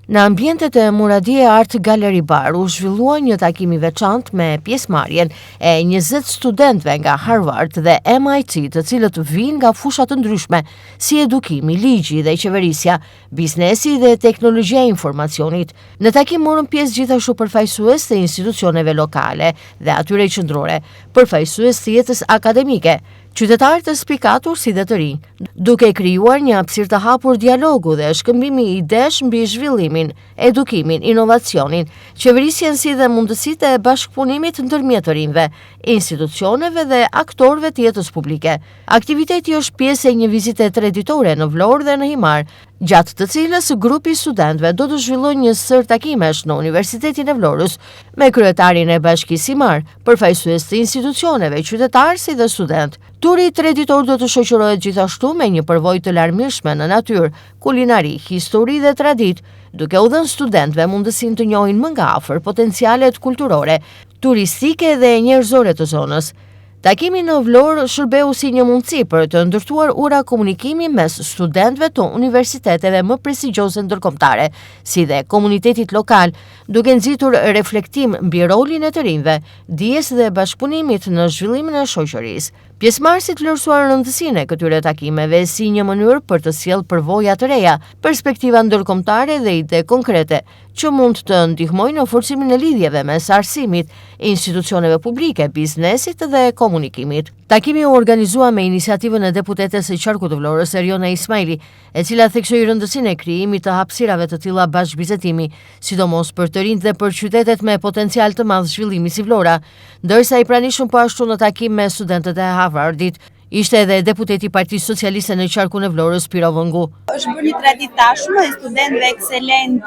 Në ambientet e Muradije Art Gallery Bar u zhvillua një takim I veçantë me pjesëmarrjen e 20 studentëve nga Harvard dhe MIT, të cilët vijnë nga fusha të ndryshme si edukimi, ligji dhe qeverisja, biznesi dhe teknologjia e informacionit. Në takim morën pjesë gjithashtu përfaqësues të institucioneve lokale dhe atyre qendrore, përfaqësues të jetës akademike, qytetarë të spikatur si dhe të rinj, duke krijuar një hapësirë të hapur dialogu dhe shkëmbimi idesh mbi zhvillimin, edukimin, inovacionin, qeverisjen si dhe mundësitë e bashkëpunimit ndërmjet të rinjve, institucioneve dhe aktorëve të jetës publike. Aktiviteti është pjesë e një vizite traditore në Vlorë dhe në Himar, gjatë të cilës grupi studentëve do të zhvillojë një sër takimesh në Universitetin e Vlorës me kryetarin e Bashkisë Himar, përfaqësues të institucioneve, qytetarë si dhe student. Turi traditor do të shoqërohet gjithashtu me një përvojë të larmishme në natyrë, kulinari, histori dhe traditë, duke u dhënë studentëve mundësinë të njohin më nga afër potencialet kulturore, turistike dhe njerëzore të zonës. Takimi në Vlorë shërbeu si një mundësi për të ndërtuar ura komunikimi mes studentëve të universiteteve më prestigjioze ndërkombëtare, si dhe komunitetit lokal, duke nxitur reflektim mbi rolin e të rinjve, dijes dhe bashkëpunimit në zhvillimin e shoqërisë. Pjesëmarrësit vlerësuan rëndësinë e këtyre takimeve si një mënyrë për të sjellë përvoja të reja, perspektiva ndërkombëtare dhe ide konkrete që mund të ndihmojnë në forcimin e lidhjeve mes arsimit, institucioneve publike, biznesit dhe komunikimit. Takimi u organizua me iniciativën e deputetes së Qarkut të Vlorës, Eriona Ismaili, e cila theksoi rëndësinë e krijimit të hapësirave të tilla bashkëbizetimi, sidomos për të rinjt dhe për qytetet me potencial të madh zhvillimi si Vlora, ndërsa I pranishëm po ashtu në takim me studentët e Harvardit ishte edhe deputeti I Partisë Socialiste në Qarkun e Vlorës, Piro Vëngu. Është bërë një traditë tashmë e studentëve ekselent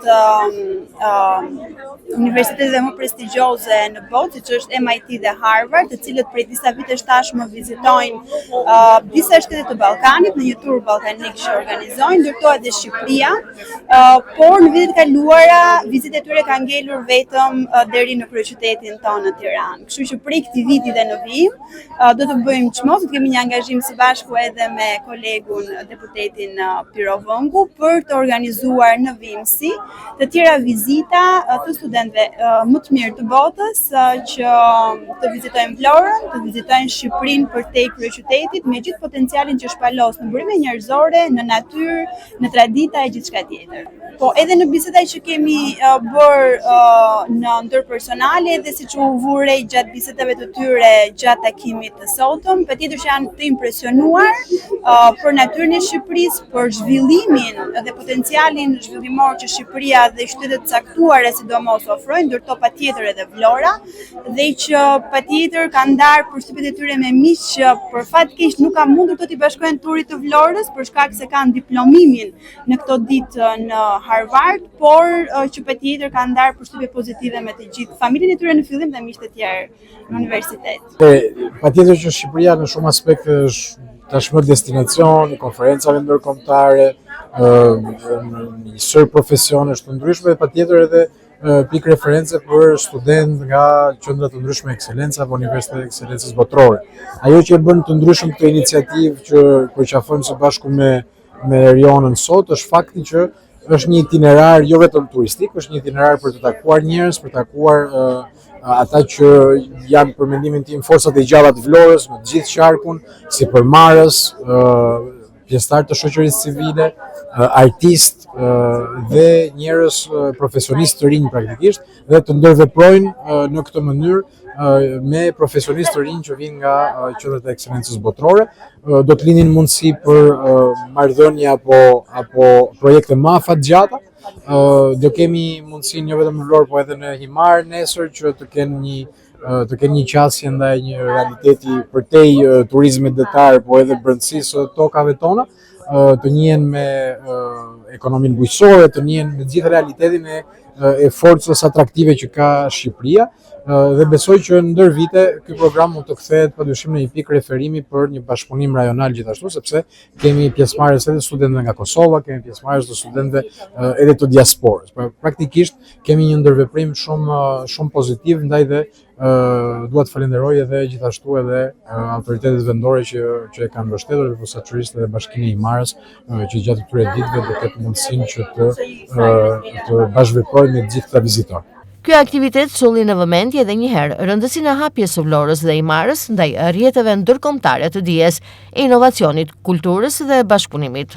të universiteteve më prestigjioze në botë, siç është MIT dhe Harvard, të cilët prej disa vitesh tashmë vizitojnë disa shtete të Ballkanit në një tur ballkanik që organizojnë, ndërtohet dhe Shqipëria, por në vitet kaluara vizitat e tyre kanë ngelur vetëm deri në kryeqytetin tonë në Tiranë. Kështu që prej këtij viti dhe në vijim do të bëjmë çmos, do të kemi një angazhim së bashku edhe me kolegun deputetin Piro Vëngu për të organizuar në vimësi të tjera vizita të studentëve më të mirë të botës që të vizitojnë Vlorën, të vizitojnë Shqipërinë përtej kryeqytetit me gjithë potencialin që shpalos në burime njerëzore, në natyrë, në tradita e gjithçka tjetër. Po edhe në bisedat që kemi bërë në ndërpersonale dhe siç u vurej gjatë bisedave të tyre gjatë takimit të sotëm, patjetër që janë të impresionuar për natyrën e Shqipërisë, për zhvillimin dhe potencialin zhvillimor që Shqipëria dhe qytetet caktuara sidomos ofrojnë, ndërto patjetër edhe Vlora, dhe që patjetër kanë ndarë përshtypjet e tyre me miq që për fat keq nuk ka mundur të t'i bashkojnë turit të Vlorës për shkak se kanë diplomimin në këto ditë në Harvard, por që patjetër kanë ndarë përshtypje pozitive me të gjithë familjen e tyre në fillim dhe miqtë e tjerë në universitet. Patjetër që Shqipëria në shumë aspekte është tashmë destinacion, konferencave ndërkombëtare, një sër profesionesh të ndryshme, patjetër edhe pikë reference për student nga qendra të ndryshme ekselencë apo universitetet ekselencës botërore. Ajo që e bën të ndryshëm këtë iniciativë që përqafojmë së bashku me Erionën sot është fakti që është një itinerar jo vetëm turistik, është një itinerar për të takuar njerëz, për të takuar ata që janë për mendimin tim forcat e gjalla të Vlorës, në të gjithë qarkun, sipërmarrës, pjesëtar të shoqërisë civile, artist dhe njerëz profesionistë të rinj praktikisht dhe të ndërveprojnë në këtë mënyrë me profesionistë të rinj që vinë nga qendrat e ekselencës botërore. Do të lindin mundësi për marrëdhënie apo projekte më afatgjata. Do kemi mundësinë jo vetëm në Vlorë, po edhe në Himar nesër që të kenë një qasje ndaj një realiteti përtej turizmit detar, po edhe brendësisë tokave tona, të njihen me ekonominë bujqësore, të njihen me gjithë realitetin e e forcës atraktive që ka Shqipëria, dhe besoj që ndër vite ky program mund të kthehet padyshim në një pikë referimi për një bashkëpunim rajonal gjithashtu, sepse kemi pjesëmarrjes edhe studentëve nga Kosova, kemi pjesëmarrjes të studentëve edhe të diasporës. Praktikisht kemi një ndërveprim shumë pozitiv, ndaj dhe dua të falenderoj edhe gjithashtu edhe autoritetet vendore që e kanë mbështetur, posaçërisht edhe Bashkinë e Imarës, që gjatë këtyre ditëve do të ketë mundësinë që të bashkëveprojë me të gjithë këta vizitorë. Ky aktivitet solli në vëmendje edhe një herë rëndësinë e hapjes së Vlorës dhe Imarës ndaj rrjeteve ndërkombëtare të dijes, inovacionit, kulturës dhe bashkëpunimit.